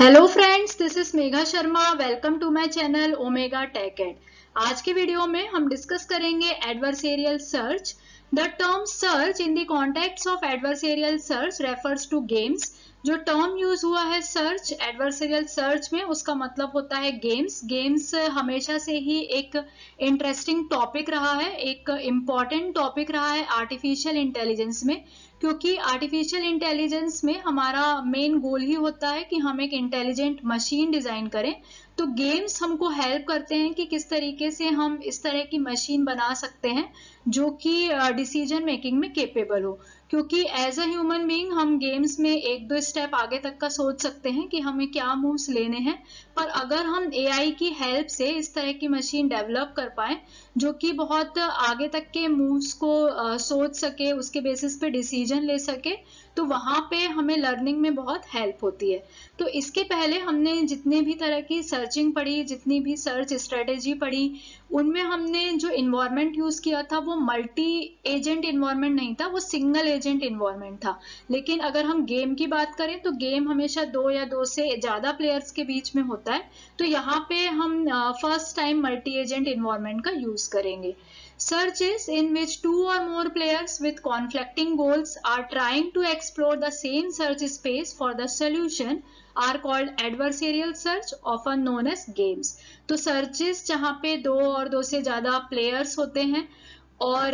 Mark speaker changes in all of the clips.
Speaker 1: Hello friends, this is Megha Sharma. Welcome to my channel Omega Tech Ed. आज के वीडियो में हम डिस्कस करेंगे adversarial search. The term search in the context of adversarial search refers to games. जो term use हुआ है search, adversarial search में, उसका मतलब होता है गेम्स। गेम्स हमेशा से ही एक इंटरेस्टिंग टॉपिक रहा है, एक इम्पॉर्टेंट टॉपिक रहा है आर्टिफिशियल इंटेलिजेंस में, क्योंकि आर्टिफिशियल इंटेलिजेंस में हमारा मेन गोल ही होता है कि हम एक इंटेलिजेंट मशीन डिजाइन करें। तो गेम्स हमको हेल्प करते हैं कि किस तरीके से हम इस तरह की मशीन बना सकते हैं जो कि डिसीजन मेकिंग में केपेबल हो। क्योंकि एज अ ह्यूमन बीइंग हम गेम्स में एक दो स्टेप आगे तक का सोच सकते हैं कि हमें क्या मूव्स लेने हैं, पर अगर हम एआई की हेल्प से इस तरह की मशीन डेवलप कर पाए जो कि बहुत आगे तक के मूव्स को सोच सके, उसके बेसिस पे डिसीजन ले सके, तो वहां पे हमें लर्निंग में बहुत हेल्प होती है। तो इसके पहले हमने जितने भी तरह की सर्चिंग पढ़ी, जितनी भी सर्च स्ट्रेटेजी पढ़ी, उनमें हमने जो इन्वायरमेंट यूज किया था वो मल्टी एजेंट इन्वायरमेंट नहीं था, वो सिंगल एजेंट इन्वायरमेंट था। लेकिन अगर हम गेम की बात करें तो गेम हमेशा दो या दो से ज्यादा प्लेयर्स के बीच में होता है। तो यहाँ पे हम first time multi agent environment का यूज करेंगे। Searches in which two or more players with conflicting goals are trying to explore the same search space for the solution are called adversarial search, often known as games। तो searches जहाँ पे दो और दो से ज्यादा players होते हैं और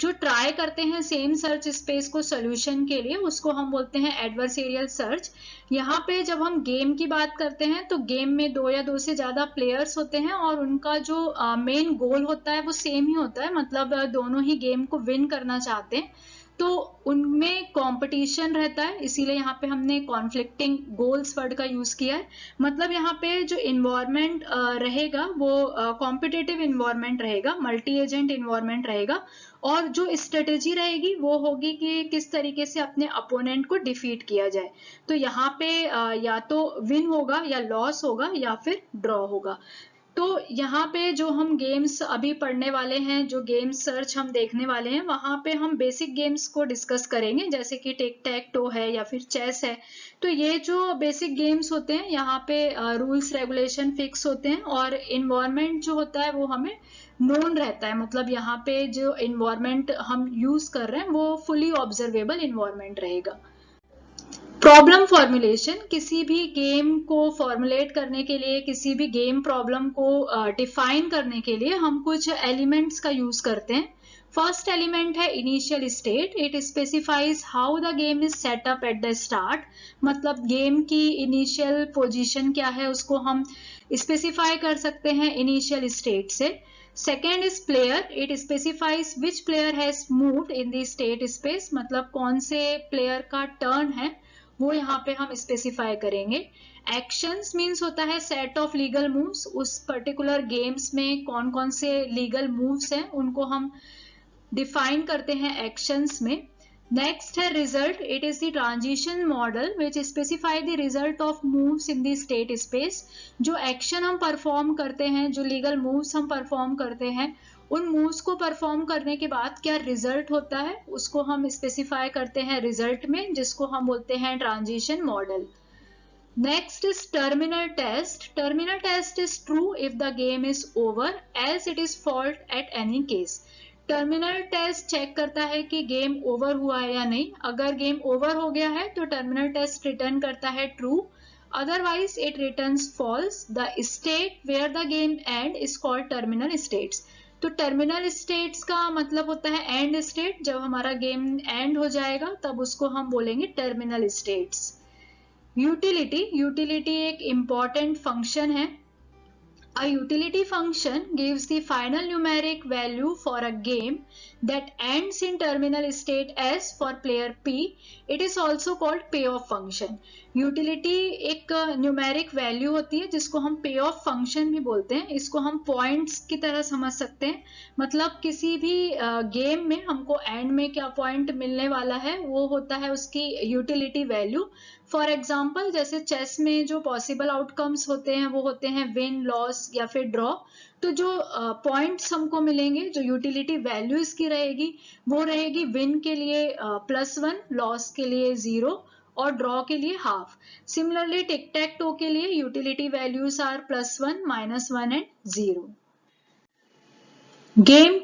Speaker 1: जो ट्राई करते हैं सेम सर्च स्पेस को सोल्यूशन के लिए, उसको हम बोलते हैं एडवर्सेरियल सर्च। यहाँ पे जब हम गेम की बात करते हैं तो गेम में दो या दो से ज्यादा प्लेयर्स होते हैं और उनका जो मेन गोल होता है वो सेम ही होता है, मतलब दोनों ही गेम को विन करना चाहते हैं। तो उनमें कंपटीशन रहता है, इसीलिए यहाँ पे हमने कॉन्फ्लिक्टिंग गोल्स वर्ड का यूज किया है। मतलब यहाँ पे जो इन्वायरमेंट रहेगा वो कॉम्पिटिटिव इन्वायरमेंट रहेगा, मल्टी एजेंट इन्वायरमेंट रहेगा, और जो स्ट्रेटेजी रहेगी वो होगी कि किस तरीके से अपने अपोनेंट को डिफीट किया जाए। तो यहाँ पे या तो विन होगा या लॉस होगा या फिर ड्रॉ होगा। तो यहाँ पे जो हम गेम्स अभी पढ़ने वाले हैं, जो गेम सर्च हम देखने वाले हैं, वहां पे हम बेसिक गेम्स को डिस्कस करेंगे, जैसे कि टेक टैक टो है या फिर चेस है। तो ये जो बेसिक गेम्स होते हैं यहाँ पे रूल्स रेगुलेशन फिक्स होते हैं और इन्वायरमेंट जो होता है वो हमें नोन रहता है। मतलब यहाँ पे जो इन्वायरमेंट हम यूज कर रहे हैं वो फुली ऑब्जर्वेबल इन्वायरमेंट रहेगा। प्रॉब्लम फॉर्मुलेशन, किसी भी गेम को फॉर्मुलेट करने के लिए, किसी भी गेम प्रॉब्लम को डिफाइन करने के लिए हम कुछ एलिमेंट्स का यूज करते हैं। फर्स्ट एलिमेंट है initial state. It specifies how the game is set up at the start. मतलब गेम की इनिशियल पोजीशन क्या है उसको हम स्पेसिफाई कर सकते हैं इनिशियल स्टेट से। Second is player. It specifies which player has moved in the state space. मतलब कौन से प्लेयर का टर्न है वो यहाँ पे हम स्पेसिफाई करेंगे। एक्शंस मीन्स होता है सेट ऑफ लीगल मूव्स। उस पर्टिकुलर गेम्स में कौन कौन से लीगल मूव्स हैं उनको हम डिफाइन करते हैं एक्शंस में। नेक्स्ट है result. It is the transition model which specify the result of moves in the state space. जो एक्शन हम परफॉर्म करते हैं, जो लीगल मूव्स हम परफॉर्म करते हैं, उन मूव्स को परफॉर्म करने के बाद क्या रिजल्ट होता है उसको हम स्पेसिफाई करते हैं रिजल्ट में, जिसको हम बोलते हैं transition model. Next is terminal test. Terminal test is true if the game is over, else it is fault at any case. Terminal test check करता है कि गेम ओवर हुआ है या नहीं। अगर गेम ओवर हो गया है तो टर्मिनल टेस्ट रिटर्न करता है true, otherwise it returns false। the state where the game end is called terminal states। तो टर्मिनल स्टेट्स का मतलब होता है एंड स्टेट। जब हमारा गेम एंड हो जाएगा तब उसको हम बोलेंगे टर्मिनल स्टेट्स। यूटिलिटी। यूटिलिटी एक इंपॉर्टेंट फंक्शन है। A utility function gives the final numeric value for a game that ends in terminal state S for player P. It is also called payoff function। Utility एक numeric value होती है जिसको हम पे of function भी बोलते हैं। इसको हम पॉइंट्स की तरह समझ सकते हैं। मतलब किसी भी गेम में हमको एंड में क्या पॉइंट मिलने वाला है वो होता है उसकी यूटिलिटी वैल्यू। फॉर एग्जाम्पल जैसे चेस में जो पॉसिबल आउटकम्स होते हैं वो होते हैं विन, लॉस या फिर ड्रॉ। तो जो पॉइंट्स हमको मिलेंगे, जो यूटिलिटी वैल्यू इसकी रहेगी वो रहेगी विन के लिए +1, लॉस के लिए 0 और ड्रॉ के लिए half. Similarly tic tac toe के लिए utility values are +1, -1 and 0। Game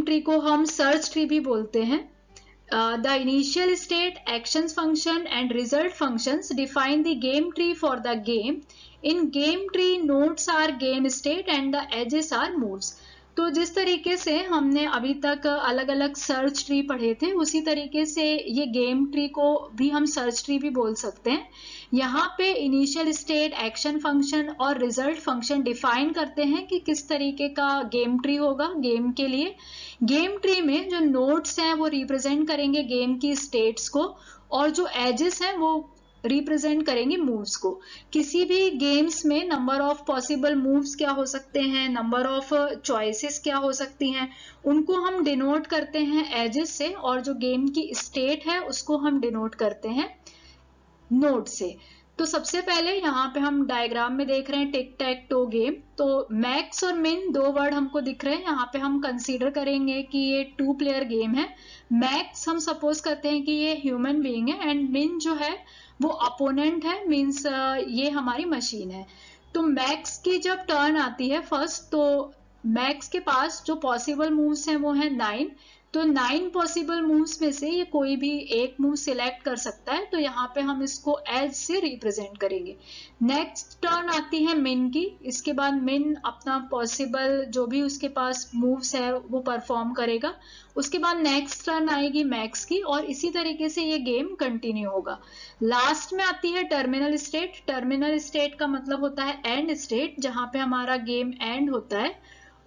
Speaker 1: tree को हम सर्च ट्री भी बोलते हैं। The initial state, actions function and result functions define the game tree for the game. In game tree, nodes are game state and the edges are moves. तो जिस तरीके से हमने अभी तक अलग अलग सर्च ट्री पढ़े थे, उसी तरीके से ये गेम ट्री को भी हम सर्च ट्री भी बोल सकते हैं। यहाँ पे इनिशियल स्टेट, एक्शन फंक्शन और रिजल्ट फंक्शन डिफाइन करते हैं कि किस तरीके का गेम ट्री होगा गेम के लिए। गेम ट्री में जो नोड्स हैं वो रिप्रेजेंट करेंगे गेम की स्टेट्स को, और जो एजेस हैं वो रिप्रेजेंट करेंगे मूव्स को। किसी भी गेम्स में नंबर ऑफ पॉसिबल मूव्स क्या हो सकते हैं, नंबर ऑफ चॉइसेस क्या हो सकती हैं, उनको हम डिनोट करते हैं एजेस से, और जो गेम की स्टेट है उसको हम डिनोट करते हैं नोड से। तो सबसे पहले यहाँ पे हम डायग्राम में देख रहे हैं टिक टैक टो गेम। तो मैक्स और मिन दो वर्ड हमको दिख रहे हैं। यहाँ पे हम कंसीडर करेंगे कि ये 2 प्लेयर गेम है। मैक्स हम सपोज करते हैं कि ये ह्यूमन बीइंग है, एंड मिन जो है वो अपोनेंट है, मीन्स ये हमारी मशीन है। तो मैक्स की जब टर्न आती है फर्स्ट, तो मैक्स के पास जो पॉसिबल मूव्स हैं वो है 9। तो 9 पॉसिबल मूव्स में से ये कोई भी एक मूव सिलेक्ट कर सकता है, तो यहाँ पे हम इसको एज से रिप्रेजेंट करेंगे। नेक्स्ट टर्न आती है मिन की। इसके बाद मिन अपना पॉसिबल जो भी उसके पास मूव्स है वो परफॉर्म करेगा। उसके बाद नेक्स्ट टर्न आएगी मैक्स की, और इसी तरीके से ये गेम कंटिन्यू होगा। लास्ट में आती है टर्मिनल स्टेट। टर्मिनल स्टेट का मतलब होता है एंड स्टेट, जहाँ पे हमारा गेम एंड होता है।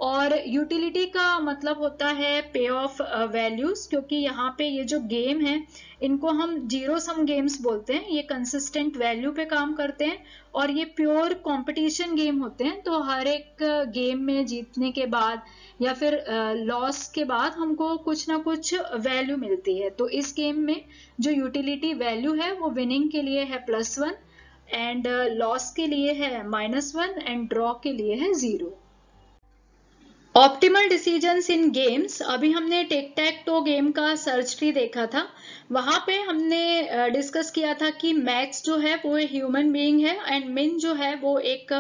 Speaker 1: और यूटिलिटी का मतलब होता है पे ऑफ वैल्यूज, क्योंकि यहाँ पे ये जो गेम है इनको हम जीरो सम गेम्स बोलते हैं। ये कंसिस्टेंट वैल्यू पे काम करते हैं और ये प्योर कंपटीशन गेम होते हैं। तो हर एक गेम में जीतने के बाद या फिर लॉस के बाद हमको कुछ ना कुछ वैल्यू मिलती है। तो इस गेम में जो यूटिलिटी वैल्यू है वो विनिंग के लिए है +1 एंड लॉस के लिए है -1 एंड ड्रॉ के लिए है 0। Optimal decisions in games. अभी हमने टिक टैक टो गेम का सर्च ट्री देखा था। वहां पे हमने डिस्कस किया था कि मैक्स जो है वो ह्यूमन बीइंग है एंड मिन जो है वो एक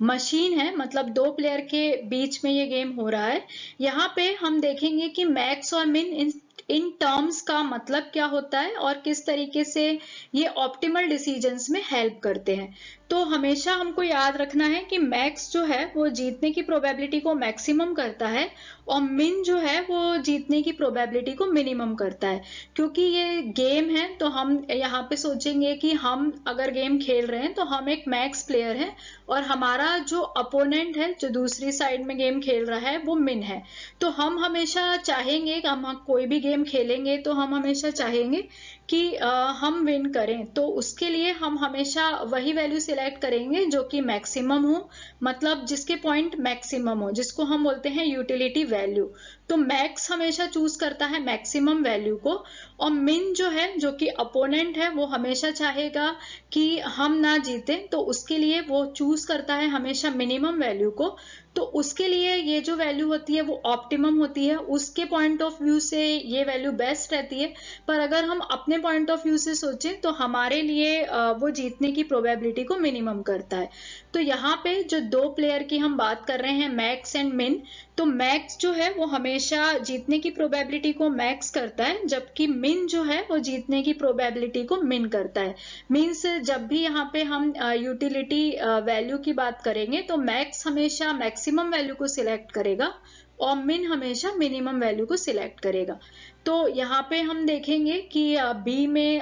Speaker 1: मशीन है, मतलब 2 प्लेयर के बीच में ये गेम हो रहा है। यहाँ पे हम देखेंगे कि मैक्स और मिन इन टर्म्स का मतलब क्या होता है और किस तरीके से ये ऑप्टिमल डिसीजंस में हेल्प करते हैं। तो हमेशा हमको याद रखना है कि मैक्स जो है वो जीतने की प्रोबेबिलिटी को मैक्सिमम करता है और मिन जो है वो जीतने की प्रोबेबिलिटी को मिनिमम करता है। क्योंकि ये गेम है तो हम यहाँ पे सोचेंगे कि हम अगर गेम खेल रहे हैं तो हम एक मैक्स प्लेयर है और हमारा जो अपोनेंट है जो दूसरी साइड में गेम खेल रहा है वो मिन है। तो हम हमेशा चाहेंगे कि हम कोई भी गेम खेलेंगे तो हम हमेशा चाहेंगे कि हम विन करें। तो उसके लिए हम हमेशा वही वैल्यू सिलेक्ट करेंगे जो कि मैक्सिमम हो, मतलब जिसके पॉइंट मैक्सिमम हो, जिसको हम बोलते हैं यूटिलिटी वैल्यू। तो मैक्स हमेशा चूज करता है मैक्सिमम वैल्यू को, और मिन जो है जो कि अपोनेंट है वो हमेशा चाहेगा कि हम ना जीते, तो उसके लिए वो चूज करता है हमेशा मिनिमम वैल्यू को। तो उसके लिए ये जो वैल्यू होती है वो ऑप्टिमम होती है। उसके पॉइंट ऑफ व्यू से ये वैल्यू बेस्ट रहती है, पर अगर हम अपने पॉइंट ऑफ व्यू से सोचें तो हमारे लिए वो जीतने की प्रोबेबिलिटी को मिनिमम करता है। तो यहाँ पे जो 2 प्लेयर की हम बात कर रहे हैं मैक्स एंड मिन, तो मैक्स जो है वो हमेशा जीतने की प्रोबेबिलिटी को मैक्स करता है, जबकि मिन जो है वो जीतने की प्रोबेबिलिटी को मिन करता है। मीन्स जब भी यहाँ पे हम यूटिलिटी वैल्यू की बात करेंगे तो मैक्स हमेशा मैक्सिमम वैल्यू को सिलेक्ट करेगा और मिन हमेशा मिनिमम वैल्यू को सिलेक्ट करेगा। तो यहाँ पे हम देखेंगे कि बी में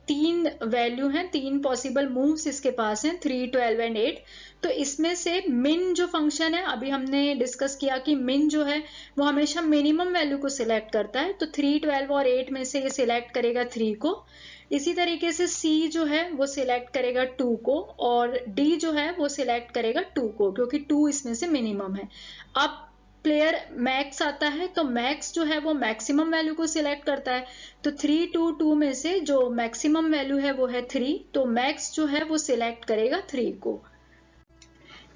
Speaker 1: 3 वैल्यू हैं, 3 पॉसिबल मूव्स इसके पास हैं, 3, 12 एंड 8। तो इसमें से मिन जो फंक्शन है, अभी हमने डिस्कस किया कि मिन जो है वो हमेशा मिनिमम वैल्यू को सिलेक्ट करता है। तो 3, 12 और 8 में से ये सिलेक्ट करेगा 3 को। इसी तरीके से सी जो है वो सिलेक्ट करेगा 2 को, और डी जो है वो सिलेक्ट करेगा 2 को, क्योंकि 2 इसमें से मिनिमम है। अब प्लेयर मैक्स आता है तो मैक्स जो है वो मैक्सिमम वैल्यू को सिलेक्ट करता है। तो 3, 2, 2 में से जो मैक्सिमम वैल्यू है वो है 3, तो मैक्स जो है वो सिलेक्ट करेगा 3 को।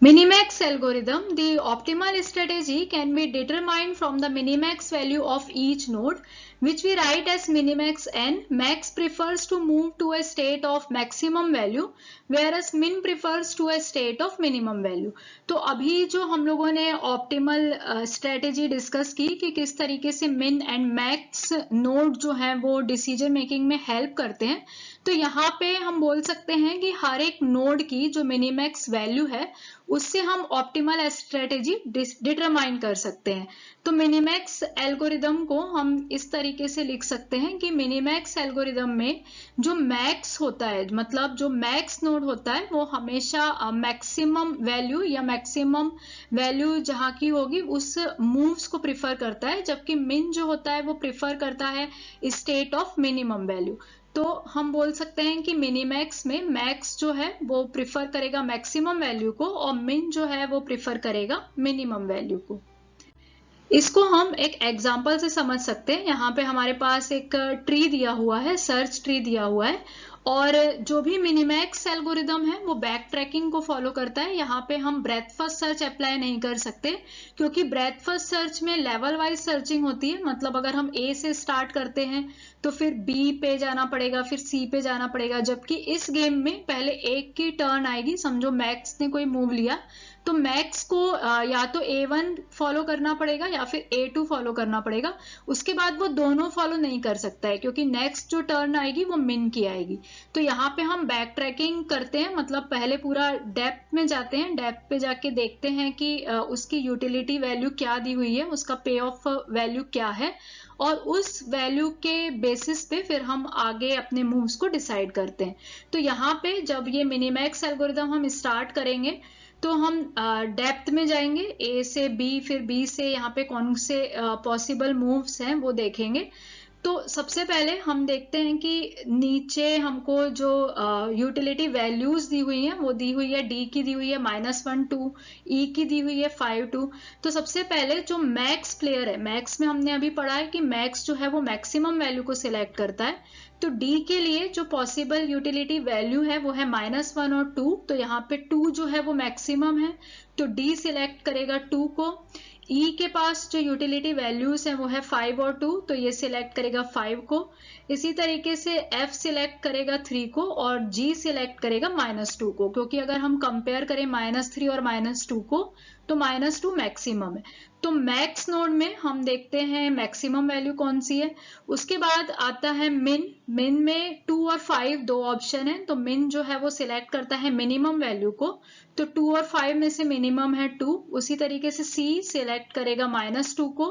Speaker 1: Minimax algorithm, the optimal strategy can be determined from the minimax value of each node, which we write as minimax n. Max prefers to move to a state of maximum value, whereas min prefers to a state of minimum value. तो अभी जो हम लोगों ने optimal strategy discuss की कि किस तरीके से मिन एंड मैक्स नोड जो है वो डिसीजन मेकिंग में हेल्प करते हैं, तो यहाँ पे हम बोल सकते हैं कि हर एक नोड की जो मिनिमैक्स वैल्यू है उससे हम ऑप्टिमल स्ट्रेटेजी डिटरमाइन कर सकते हैं। तो मिनिमैक्स एल्गोरिदम को हम इस तरीके से लिख सकते हैं कि मिनिमैक्स एल्गोरिदम में जो मैक्स होता है, मतलब जो मैक्स नोड होता है, वो हमेशा मैक्सिमम वैल्यू या मैक्सिमम वैल्यू जहाँ की होगी उस मूव्स को प्रिफर करता है, जबकि मिन जो होता है वो प्रिफर करता है स्टेट ऑफ मिनिमम वैल्यू। तो हम बोल सकते हैं कि मिनिमैक्स में मैक्स जो है वो प्रिफर करेगा मैक्सिमम वैल्यू को और मिन जो है वो प्रिफर करेगा मिनिमम वैल्यू को। इसको हम एक एग्जांपल से समझ सकते हैं। यहाँ पे हमारे पास एक ट्री दिया हुआ है, सर्च ट्री दिया हुआ है, और जो भी मिनिमैक्स एल्गोरिदम है वो बैक ट्रैकिंग को फॉलो करता है। यहाँ पे हम ब्रेथ फर्स्ट सर्च अप्लाई नहीं कर सकते, क्योंकि ब्रेथ फर्स्ट सर्च में लेवल वाइज सर्चिंग होती है। मतलब अगर हम ए से स्टार्ट करते हैं तो फिर बी पे जाना पड़ेगा, फिर सी पे जाना पड़ेगा, जबकि इस गेम में पहले एक की टर्न आएगी। समझो मैक्स ने कोई मूव लिया तो मैक्स को या तो A1 फॉलो करना पड़ेगा या फिर A2 फॉलो करना पड़ेगा। उसके बाद वो दोनों फॉलो नहीं कर सकता है, क्योंकि नेक्स्ट जो टर्न आएगी वो मिन की आएगी। तो यहाँ पे हम बैक ट्रैकिंग करते हैं, मतलब पहले पूरा डेप्थ में जाते हैं, डेप्थ पे जाके देखते हैं कि उसकी यूटिलिटी वैल्यू क्या दी हुई है, उसका पे ऑफ वैल्यू क्या है, और उस वैल्यू के बेसिस पे फिर हम आगे अपने मूव्स को डिसाइड करते हैं। तो यहाँ पे जब ये मिनिमैक्स एल्गोरिदम हम स्टार्ट करेंगे तो हम डेप्थ में जाएंगे, ए से बी, फिर बी से यहाँ पे कौन से पॉसिबल मूव्स हैं वो देखेंगे। तो सबसे पहले हम देखते हैं कि नीचे हमको जो यूटिलिटी वैल्यूज दी हुई हैं वो दी हुई है, डी की दी हुई है -1 2, ई की दी हुई है 5 2। तो सबसे पहले जो मैक्स प्लेयर है, मैक्स में हमने अभी पढ़ा है कि मैक्स जो है वो मैक्सिमम वैल्यू को सिलेक्ट करता है। तो डी के लिए जो पॉसिबल यूटिलिटी वैल्यू है वो है -1 और 2। तो यहाँ पे 2 जो है वो मैक्सिमम है, तो डी सिलेक्ट करेगा 2 को। ई के पास जो यूटिलिटी वैल्यूज है वो है 5 और 2, तो ये सिलेक्ट करेगा 5 को। इसी तरीके से एफ सिलेक्ट करेगा 3 को और जी सिलेक्ट करेगा -2 को, क्योंकि अगर हम कंपेयर करें -3 और -2 को तो -2 मैक्सिमम है। तो मैक्स नोड में हम देखते हैं मैक्सिमम वैल्यू कौन सी है। उसके बाद आता है मिन। मिन में 2 और 5 दो ऑप्शन है, तो मिन जो है वो सिलेक्ट करता है मिनिमम वैल्यू को, तो 2 और 5 में से मिनिमम है 2। उसी तरीके से सी सिलेक्ट करेगा -2 को।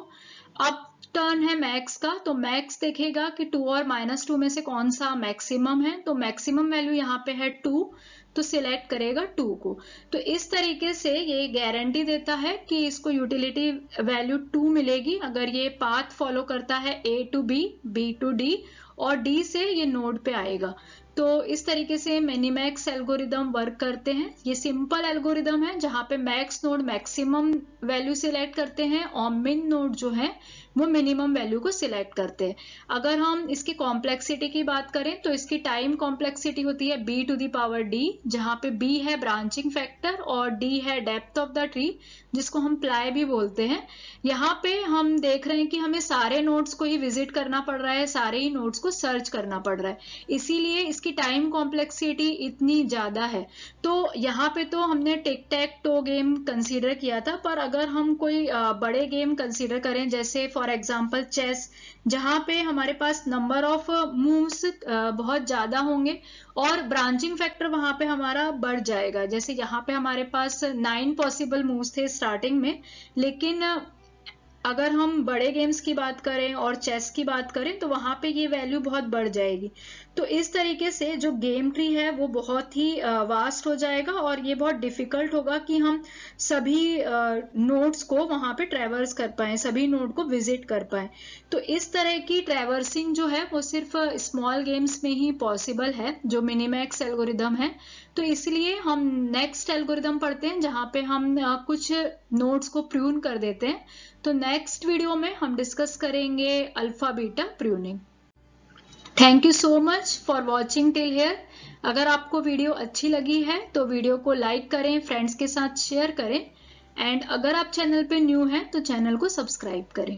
Speaker 1: अब टर्न है मैक्स का, तो मैक्स देखेगा कि 2 और -2 में से कौन सा मैक्सिमम है, तो मैक्सिमम वैल्यू यहाँ पे है 2, तो सिलेक्ट करेगा 2 को। तो इस तरीके से ये गारंटी देता है कि इसको यूटिलिटी वैल्यू 2 मिलेगी अगर ये पाथ फॉलो करता है A to B, B to D और D से ये नोड पे आएगा। तो इस तरीके से मिनिमैक्स एल्गोरिदम वर्क करते हैं। ये सिंपल एल्गोरिदम है जहाँ पे max node maximum value select करते हैं और मिन नोड जो है वो मिनिमम वैल्यू को सिलेक्ट करते हैं। अगर हम इसकी कॉम्प्लेक्सिटी की बात करें तो इसकी टाइम कॉम्प्लेक्सिटी होती है b to the power d, जहाँ पे b है ब्रांचिंग फैक्टर और d है डेप्थ ऑफ द ट्री, जिसको हम प्लाई भी बोलते हैं। यहाँ पे हम देख रहे हैं कि हमें सारे नोड्स को ही विजिट करना पड़ रहा है, सारे ही नोड्स को सर्च करना पड़ रहा है, इसीलिए इसकी टाइम कॉम्प्लेक्सिटी इतनी ज्यादा है। तो यहाँ पे तो हमने टिक टैक टो गेम कंसीडर किया था, पर अगर हम कोई बड़े गेम कंसीडर करें जैसे फॉर एग्जांपल चेस, जहाँ पे हमारे पास नंबर ऑफ मूव्स बहुत ज्यादा होंगे और ब्रांचिंग फैक्टर वहां पे हमारा बढ़ जाएगा। जैसे यहाँ पे हमारे पास 9 पॉसिबल मूव्स थे स्टार्टिंग में, लेकिन अगर हम बड़े गेम्स की बात करें और चेस की बात करें तो वहां पे ये वैल्यू बहुत बढ़ जाएगी। तो इस तरीके से जो गेम ट्री है वो बहुत ही वास्ट हो जाएगा और ये बहुत डिफिकल्ट होगा कि हम सभी नोड्स को वहां पे ट्रैवर्स कर पाए, सभी नोड को विजिट कर पाए। तो इस तरह की ट्रैवर्सिंग जो है वो सिर्फ स्मॉल गेम्स में ही पॉसिबल है, जो मिनिमैक्स एल्गोरिदम है। तो इसलिए हम नेक्स्ट एल्गोरिदम पढ़ते हैं जहाँ पे हम कुछ नोड्स को प्रून कर देते हैं। तो नेक्स्ट वीडियो में हम डिस्कस करेंगे alpha beta pruning. Thank you so much for watching till here. अगर आपको वीडियो अच्छी लगी है तो वीडियो को लाइक करें, फ्रेंड्स के साथ शेयर करें, एंड अगर आप चैनल पे न्यू हैं तो चैनल को सब्सक्राइब करें।